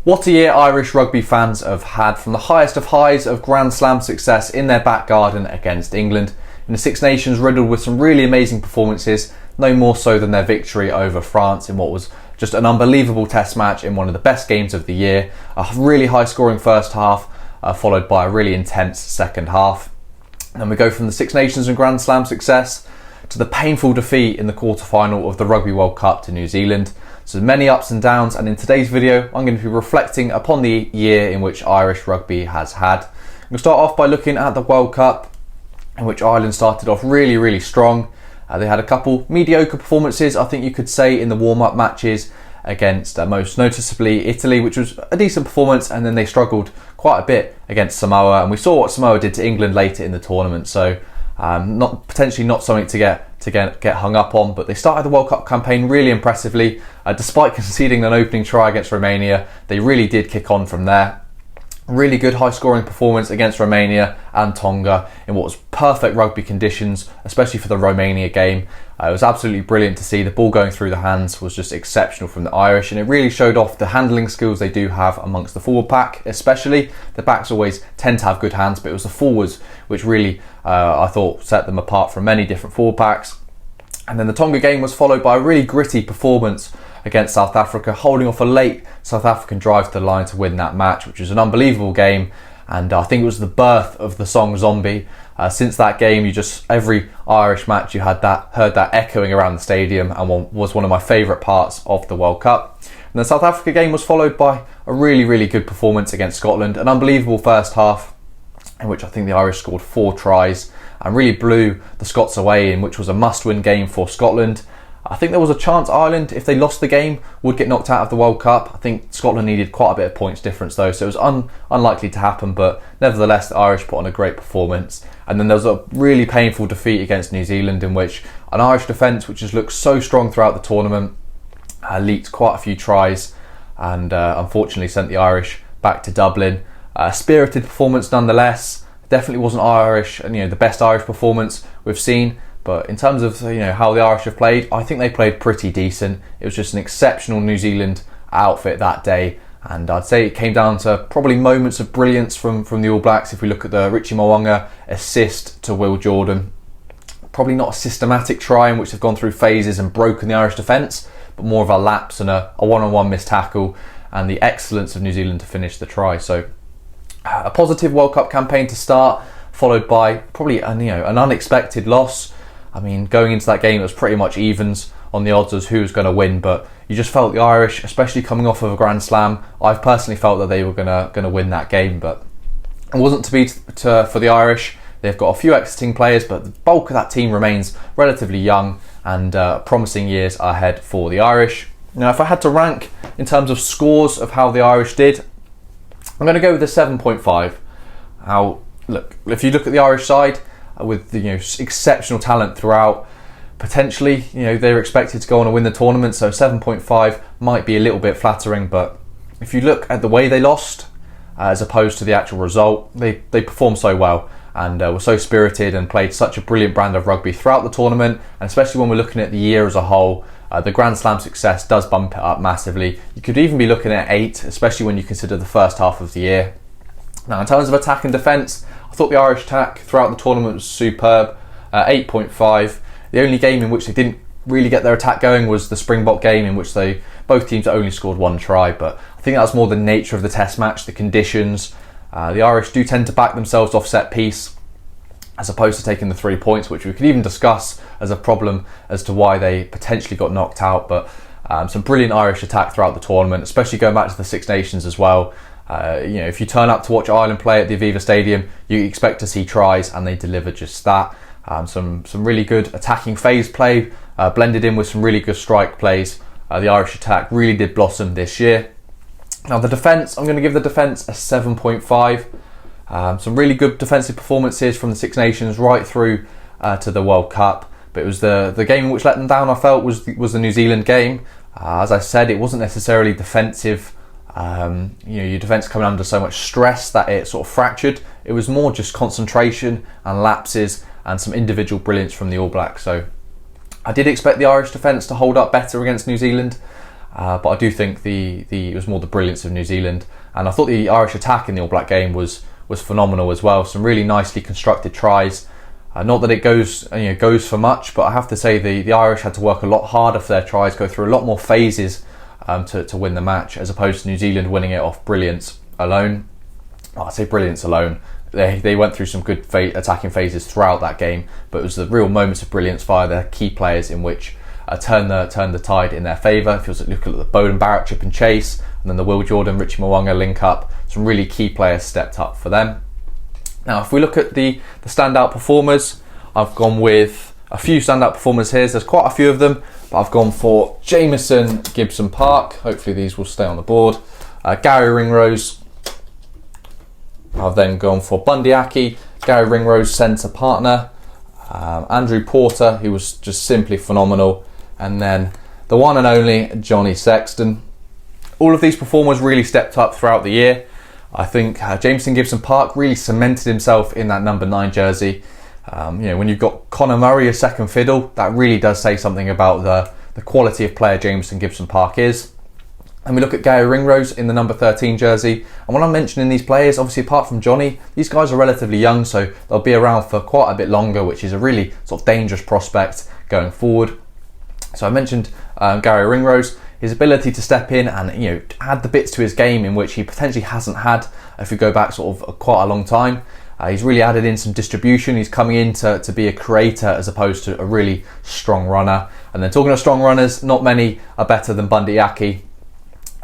What a year Irish rugby fans have had, from the highest of highs of Grand Slam success in their back garden against England, in the Six Nations riddled with some really amazing performances, no more so than their victory over France in what was just an unbelievable test match in one of the best games of the year, a really high scoring first half followed by a really intense second half. And we go from the Six Nations and Grand Slam success to the painful defeat in the quarter-final of the Rugby World Cup to New Zealand. So many ups and downs, and in today's video I'm going to be reflecting upon the year in which Irish rugby has had. I'm going to start off by looking at the World Cup, in which Ireland started off really strong. They had a couple mediocre performances, I think you could say, in the warm-up matches against most noticeably Italy, which was a decent performance, and then they struggled quite a bit against Samoa, and we saw what Samoa did to England later in the tournament, so potentially not something to get hung up on. But they started the World Cup campaign really impressively. Despite conceding an opening try against Romania, they really did kick on from there. Really good high scoring performance against Romania and Tonga in what was perfect rugby conditions, especially for the Romania game. It was absolutely brilliant to see. The ball going through the hands was just exceptional from the Irish, and it really showed off the handling skills they do have amongst the forward pack, especially. The backs always tend to have good hands, but it was the forwards which really, I thought, set them apart from many different forward packs. And then the Tonga game was followed by a really gritty performance against South Africa, holding off a late South African drive to the line to win that match, which was an unbelievable game. And I think it was the birth of the song Zombie. Since that game, every Irish match you heard that echoing around the stadium, and was one of my favourite parts of the World Cup. And the South Africa game was followed by a really good performance against Scotland, an unbelievable first half in which I think the Irish scored 4 tries and really blew the Scots away, in which was a must-win game for Scotland. I think there was a chance Ireland, if they lost the game, would get knocked out of the World Cup. I think Scotland needed quite a bit of points difference though, so it was unlikely to happen, but nevertheless the Irish put on a great performance. And then there was a really painful defeat against New Zealand, in which an Irish defence, which has looked so strong throughout the tournament, leaked quite a few tries and unfortunately sent the Irish back to Dublin. Spirited performance nonetheless. Definitely wasn't the best Irish performance we've seen. But in terms of how the Irish have played, I think they played pretty decent. It was just an exceptional New Zealand outfit that day, and I'd say it came down to probably moments of brilliance from the All Blacks. If we look at the Richie Mo'unga assist to Will Jordan, probably not a systematic try in which they've gone through phases and broken the Irish defence, but more of a lapse and a one-on-one missed tackle, and the excellence of New Zealand to finish the try. So a positive World Cup campaign to start, followed by probably an unexpected loss. I mean, going into that game, it was pretty much evens on the odds as who was going to win, but you just felt the Irish, especially coming off of a Grand Slam, I've personally felt that they were going to win that game, but it wasn't to be for the Irish. They've got a few exiting players, but the bulk of that team remains relatively young, and promising years ahead for the Irish. Now, if I had to rank in terms of scores of how the Irish did, I'm going to go with a 7.5. Now, look, if you look at the Irish side, with exceptional talent throughout, potentially they're expected to go on and win the tournament, so 7.5 might be a little bit flattering. But if you look at the way they lost as opposed to the actual result, they performed so well and were so spirited and played such a brilliant brand of rugby throughout the tournament, and especially when we're looking at the year as a whole, the Grand Slam success does bump it up massively. You could even be looking at 8, especially when you consider the first half of the year. Now, in terms of attack and defence, I thought the Irish attack throughout the tournament was superb, 8.5. The only game in which they didn't really get their attack going was the Springbok game, in which both teams only scored 1 try, but I think that's more the nature of the test match, the conditions. The Irish do tend to back themselves off set piece, as opposed to taking the 3 points, which we could even discuss as a problem as to why they potentially got knocked out. But some brilliant Irish attack throughout the tournament, especially going back to the Six Nations as well. If you turn up to watch Ireland play at the Aviva Stadium, you expect to see tries, and they deliver just that. Some really good attacking phase play, blended in with some really good strike plays. The Irish attack really did blossom this year. Now the defence, I'm going to give the defence a 7.5. Some really good defensive performances from the Six Nations right through to the World Cup. But it was the game in which let them down, I felt, was the New Zealand game. As I said, it wasn't necessarily defensive. Your defence coming under so much stress that it sort of fractured. It was more just concentration and lapses and some individual brilliance from the All Blacks. So I did expect the Irish defence to hold up better against New Zealand. but I do think it was more the brilliance of New Zealand, and I thought the Irish attack in the All Black game was phenomenal as well. Some really nicely constructed tries. Not that it goes for much, but I have to say the Irish had to work a lot harder for their tries, go through a lot more phases to win the match, as opposed to New Zealand winning it off brilliance alone. I say brilliance alone. They went through some good attacking phases throughout that game, but it was the real moments of brilliance via their key players in which turned the tide in their favour. If you look at the Bowden Barrett chip and chase, and then the Will Jordan, Richie Mwanga link up, some really key players stepped up for them. Now, if we look at the standout performers, I've gone with a few standout performers here. There's quite a few of them, but I've gone for Jamison Gibson Park. Hopefully these will stay on the board. Gary Ringrose. I've then gone for Bundy Aki, Gary Ringrose centre partner. Andrew Porter, who was just simply phenomenal. And then the one and only Johnny Sexton. All of these performers really stepped up throughout the year. I think Jamison Gibson Park really cemented himself in that number 9 jersey. When you've got Conor Murray as second fiddle, that really does say something about the quality of player Jamison Gibson Park is. And we look at Gary Ringrose in the number 13 jersey. And when I'm mentioning these players, obviously apart from Johnny, these guys are relatively young, so they'll be around for quite a bit longer, which is a really sort of dangerous prospect going forward. So I mentioned Gary Ringrose. His ability to step in and add the bits to his game in which he potentially hasn't had if you go back sort of quite a long time. He's really added in some distribution. He's coming in to be a creator as opposed to a really strong runner. And then talking of strong runners, not many are better than Bundy Aki.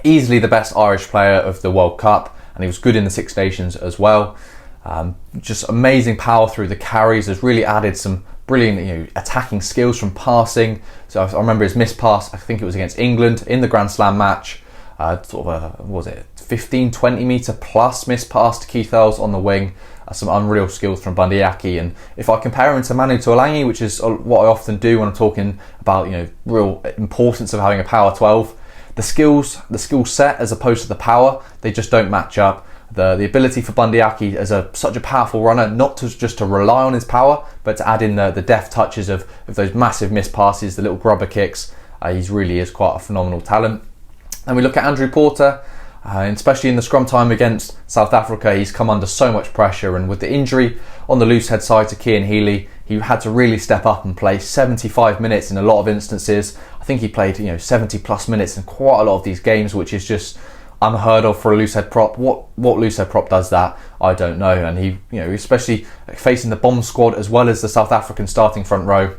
Easily the best Irish player of the World Cup, and he was good in the Six Nations as well. Just amazing power through the carries. Has really added some brilliant attacking skills from passing. So I remember his missed pass, I think it was against England in the Grand Slam match, sort of what was it, 15-20 metre plus missed pass to Keith Earls on the wing. Some unreal skills from Bundy Aki. And if I compare him to Manu Tuolangi, which is what I often do when I'm talking about real importance of having a power 12, the skill set as opposed to the power, they just don't match up. The ability for Bundy Aki as such a powerful runner, not just to rely on his power, but to add in the deft touches of those massive missed passes, the little grubber kicks. He really is quite a phenomenal talent. And we look at Andrew Porter, especially in the scrum time against South Africa, he's come under so much pressure, and with the injury on the loose head side to Cian Healy, he had to really step up and play 75 minutes in a lot of instances. I think he played 70 plus minutes in quite a lot of these games, which is just unheard of for a loosehead prop. What loosehead prop does that? I don't know. And he, especially facing the bomb squad as well as the South African starting front row,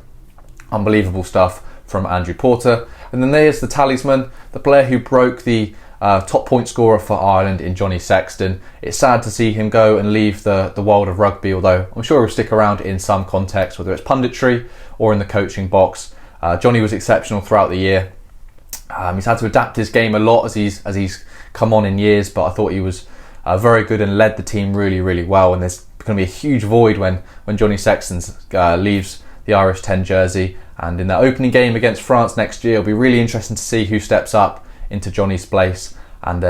unbelievable stuff from Andrew Porter. And then there's the talisman, the player who broke the top point scorer for Ireland in Johnny Sexton. It's sad to see him go and leave the world of rugby, although I'm sure he'll stick around in some context, whether it's punditry or in the coaching box. Johnny was exceptional throughout the year. He's had to adapt his game a lot as he's come on in years, but I thought he was very good and led the team really, really well. And there's going to be a huge void when Johnny Sexton leaves the Irish 10 jersey. And in that opening game against France next year, it'll be really interesting to see who steps up into Johnny's place. And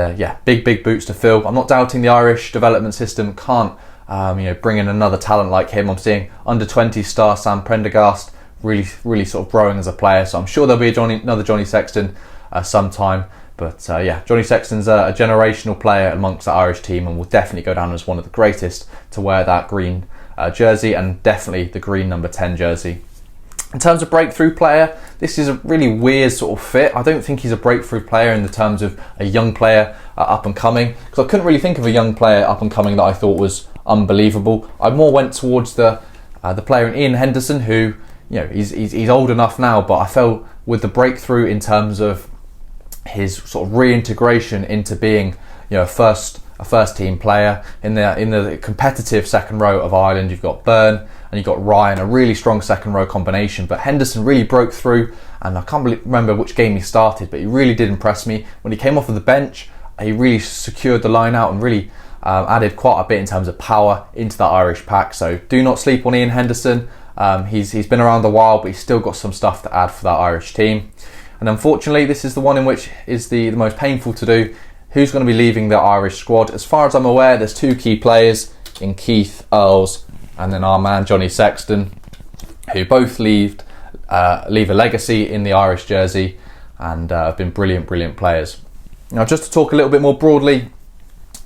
big boots to fill. I'm not doubting the Irish development system can't bring in another talent like him. I'm seeing under 20 star Sam Prendergast really sort of growing as a player. So I'm sure there'll be another Johnny Sexton sometime. But Johnny Sexton's a generational player amongst the Irish team, and will definitely go down as one of the greatest to wear that green jersey, and definitely the green number 10 jersey. In terms of breakthrough player, this is a really weird sort of fit. I don't think he's a breakthrough player in the terms of a young player up and coming, because I couldn't really think of a young player up and coming that I thought was unbelievable. I more went towards the player in Ian Henderson, who he's old enough now, but I felt with the breakthrough in terms of his sort of reintegration into being a first team player in the competitive second row of Ireland. You've got Byrne and you've got Ryan, a really strong second row combination, but Henderson really broke through, and I can't remember which game he started, but he really did impress me. When he came off of the bench, he really secured the line out and really added quite a bit in terms of power into that Irish pack. So do not sleep on Ian Henderson. He's been around a while, but he's still got some stuff to add for that Irish team. And unfortunately, this is the one in which is the most painful to do. Who's going to be leaving the Irish squad? As far as I'm aware, there's two key players in Keith Earls and then our man Johnny Sexton, who both leave a legacy in the Irish jersey. and have been brilliant players. Now, just to talk a little bit more broadly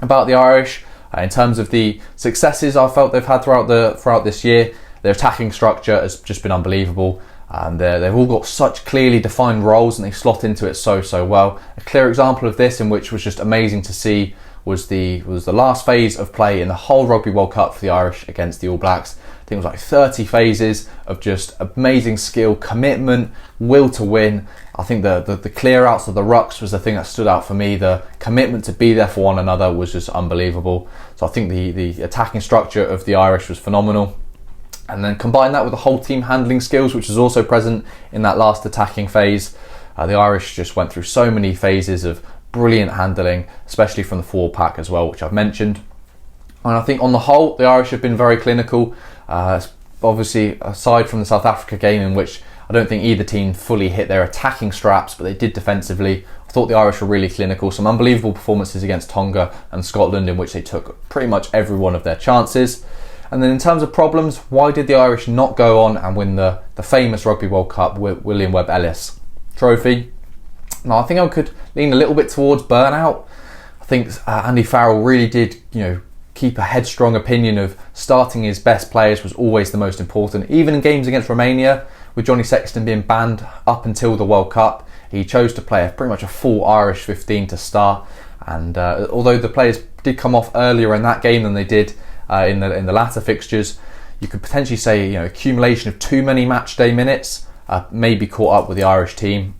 about the Irish, in terms of the successes I felt they've had throughout this year, their attacking structure has just been unbelievable. And they've all got such clearly defined roles, and they slot into it so well. A clear example of this, in which was just amazing to see, was the last phase of play in the whole Rugby World Cup for the Irish against the All Blacks. I think it was like 30 phases of just amazing skill, commitment, will to win. I think the clear outs of the rucks was the thing that stood out for me. The commitment to be there for one another was just unbelievable. So I think the attacking structure of the Irish was phenomenal. And then combine that with the whole team handling skills, which is also present in that last attacking phase. The Irish just went through so many phases of brilliant handling, especially from the forward pack as well, which I've mentioned. And I think on the whole, the Irish have been very clinical. Obviously, aside from the South Africa game, in which I don't think either team fully hit their attacking straps, but they did defensively. I thought the Irish were really clinical. Some unbelievable performances against Tonga and Scotland, in which they took pretty much every one of their chances. And then in terms of problems, why did the Irish not go on and win the famous Rugby World Cup William Webb Ellis Trophy? Now, I think I could lean a little bit towards burnout. I think Andy Farrell really did, keep a headstrong opinion of starting his best players was always the most important. Even in games against Romania, with Johnny Sexton being banned up until the World Cup, he chose to play pretty much a full Irish 15 to start. And although the players did come off earlier in that game than they did in the latter fixtures, you could potentially say accumulation of too many match day minutes maybe caught up with the Irish team.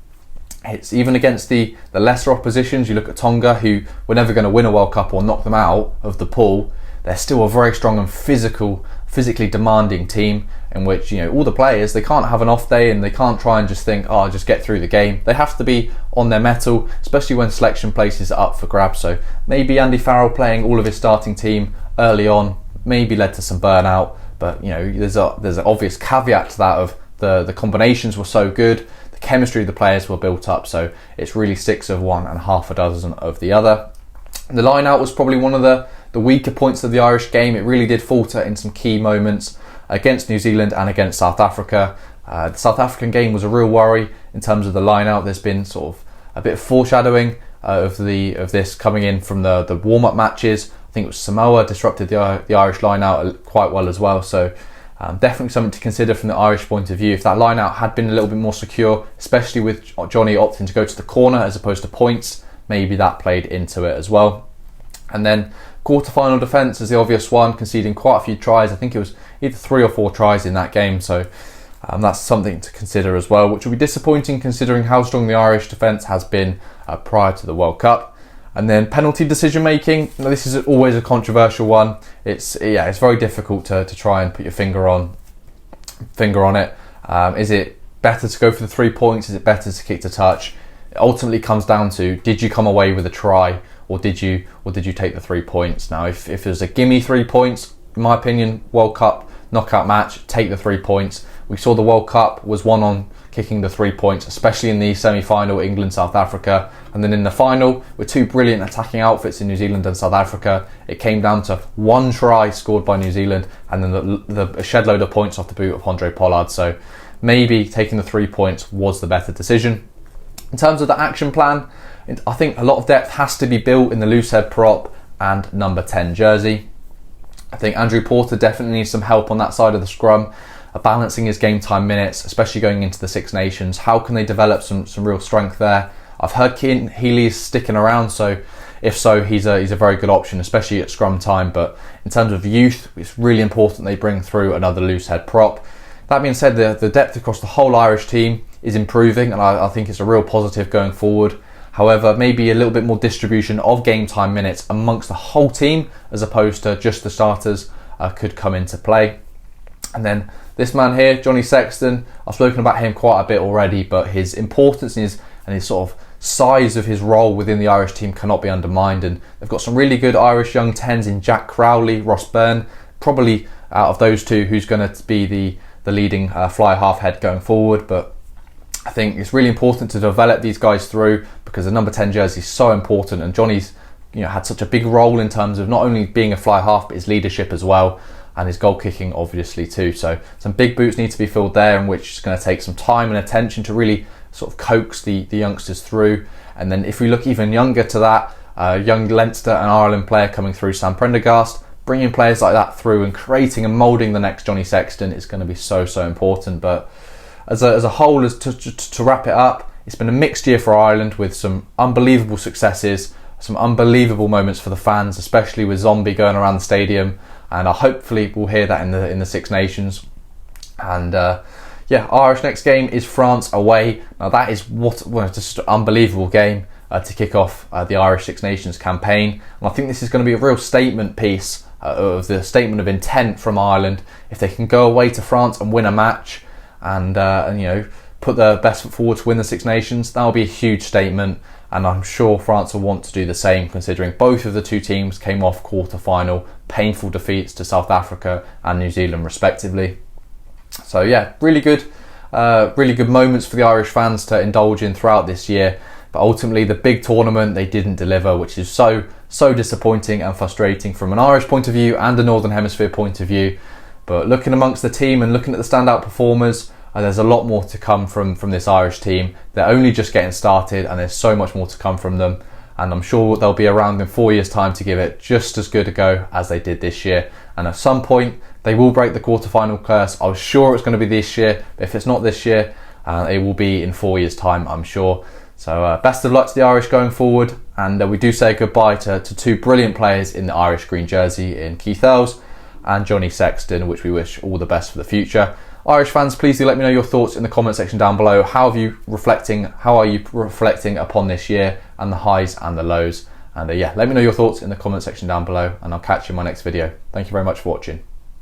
It's even against the lesser oppositions. You look at Tonga, who were never going to win a World Cup or knock them out of the pool. They're still a very strong and physically demanding team, in which all the players, they can't have an off day, and they can't try and just think, I'll just get through the game. They have to be on their mettle, especially when selection places are up for grabs. So maybe Andy Farrell playing all of his starting team early on maybe led to some burnout, but there's an obvious caveat to that of the combinations were so good, the chemistry of the players were built up, so it's really 6 of one and half a dozen of the other. The line out was probably one of the weaker points of the Irish game. It really did falter in some key moments against New Zealand and against South Africa. The South African game was a real worry in terms of the line out. There's been sort of a bit of foreshadowing of this coming in from the warm-up matches. I think it was Samoa disrupted the Irish line out quite well as well. So definitely something to consider from the Irish point of view. If that line out had been a little bit more secure, especially with Johnny opting to go to the corner as opposed to points, maybe that played into it as well. And then quarter-final defence is the obvious one, conceding quite a few tries. I think it was either 3 or 4 tries in that game. So that's something to consider as well, which will be disappointing considering how strong the Irish defence has been prior to the World Cup. And then penalty decision making. This is always a controversial one. It's very difficult to try and put your finger on it. Is it better to go for the 3 points? Is it better to kick to touch? It ultimately comes down to, did you come away with a try, or did you take the 3 points? Now, if there's a gimme 3 points, in my opinion, World Cup knockout match, take the 3 points. We saw the World Cup was won on kicking the 3 points, especially in the semi-final, England-South Africa. And then in the final, with 2 brilliant attacking outfits in New Zealand and South Africa, it came down to 1 try scored by New Zealand, and then a shed load of points off the boot of Andre Pollard. So maybe taking the 3 points was the better decision. In terms of the action plan, I think a lot of depth has to be built in the loose head prop and number 10 jersey. I think Andrew Porter definitely needs some help on that side of the scrum, balancing his game time minutes, especially going into the Six Nations. How can they develop some real strength there? I've heard Cian Healy is sticking around, so if so, he's a very good option, especially at scrum time. But in terms of youth, it's really important they bring through another loose head prop. That being said, the depth across the whole Irish team is improving, and I think it's a real positive going forward. However, maybe a little bit more distribution of game time minutes amongst the whole team as opposed to just the starters could come into play. And then this man here, Johnny Sexton, I've spoken about him quite a bit already, but his importance and his sort of size of his role within the Irish team cannot be undermined. And they've got some really good Irish young 10s in Jack Crowley, Ross Byrne. Probably out of those two, who's going to be the leading fly half head going forward. But I think it's really important to develop these guys through, because the number 10 jersey is so important, and Johnny's had such a big role in terms of not only being a fly half but his leadership as well, and his goal kicking obviously too. So some big boots need to be filled there, in which is going to take some time and attention to really sort of coax the youngsters through. And then if we look even younger to that, young Leinster and Ireland player coming through, Sam Prendergast, bringing players like that through and creating and moulding the next Johnny Sexton is going to be so important. But as a whole, to wrap it up, it's been a mixed year for Ireland with some unbelievable successes, some unbelievable moments for the fans, especially with Zombie going around the stadium, and hopefully we'll hear that in the Six Nations. And Irish next game is France away. Now that is just an unbelievable game to kick off the Irish Six Nations campaign, and I think this is going to be a real statement piece of the statement of intent from Ireland. If they can go away to France and win a match, and put their best foot forward to win the Six Nations, that will be a huge statement. And I'm sure France will want to do the same, considering both of the two teams came off quarter-final painful defeats to South Africa and New Zealand respectively. So yeah, really good moments for the Irish fans to indulge in throughout this year. But ultimately, the big tournament, they didn't deliver, which is so disappointing and frustrating from an Irish point of view and a Northern Hemisphere point of view. But looking amongst the team and looking at the standout performers, there's a lot more to come from this Irish team. They're only just getting started, and there's so much more to come from them. And I'm sure they'll be around in 4 years' time to give it just as good a go as they did this year. And at some point, they will break the quarter-final curse. I was sure it's going to be this year, but if it's not this year, it will be in 4 years' time, I'm sure. So best of luck to the Irish going forward. And we do say goodbye to two brilliant players in the Irish green jersey in Keith Earls and Johnny Sexton, which we wish all the best for the future. Irish fans, please do let me know your thoughts in the comment section down below. How are you reflecting upon this year and the highs and the lows? And let me know your thoughts in the comment section down below, and I'll catch you in my next video. Thank you very much for watching.